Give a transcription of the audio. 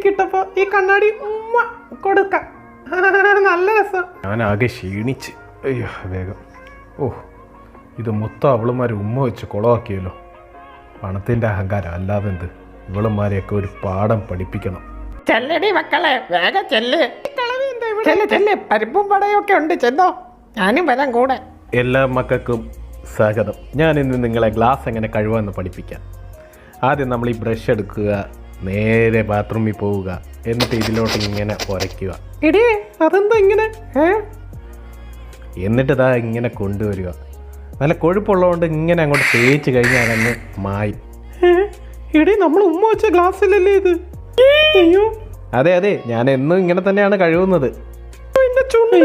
കിട്ടപ്പോ ഈ കണ്ണാടി ഉമ്മ കൊടുക്കാം. നല്ല രസം. ഞാൻ ആകെ ക്ഷീണിച്ച്. അയ്യോ വേഗം. ഇത് മൊത്തം അവളുമാരെ ഉമ്മ വെച്ച് കുളമാക്കിയല്ലോ. പണത്തിൻ്റെ അഹങ്കാരം അല്ലാതെ എന്ത്. ഇവളുമാരെയൊക്കെ ഒരു പാഠം പഠിപ്പിക്കണം. ചെല്ലടി മക്കളെ, വേഗം ചെല്ല്. ചെല്ല്, പരിപ്പും പടയൊക്കെ ഉണ്ട്, ചെന്നോ. ഞാനും വരാം കൂടെ. എല്ലാ മക്കൾക്കും സ്വാഗതം. ഞാൻ ഇന്ന് നിങ്ങളെ ഗ്ലാസ് എങ്ങനെ കഴുകാമെന്ന് പഠിപ്പിക്കാം. ആദ്യം നമ്മൾ ഈ ബ്രഷ് എടുക്കുക, നേരെ ബാത്റൂമിൽ പോവുക, എന്നിട്ട് ഇതിലോട്ട് ഇങ്ങനെ ഉരയ്ക്കുക. എടീ അതെന്താ ഇങ്ങനെ? എന്നിട്ട് ഇതാ ഇങ്ങനെ കൊണ്ടുവരിക. നല്ല കൊഴുപ്പുള്ളതുകൊണ്ട് ഇങ്ങനെ അങ്ങോട്ട് തേച്ച് കഴിഞ്ഞാൽ അങ്ങ് മായും. എടീ നമ്മൾ ഉമ്മ വെച്ച ഗ്ലാസ്സിലല്ലേ ഇത്? അയ്യോ അതെ, ഞാൻ എന്നും ഇങ്ങനെ തന്നെയാണ് കഴുകുന്നത്. എന്റെ ചുണ്ട്.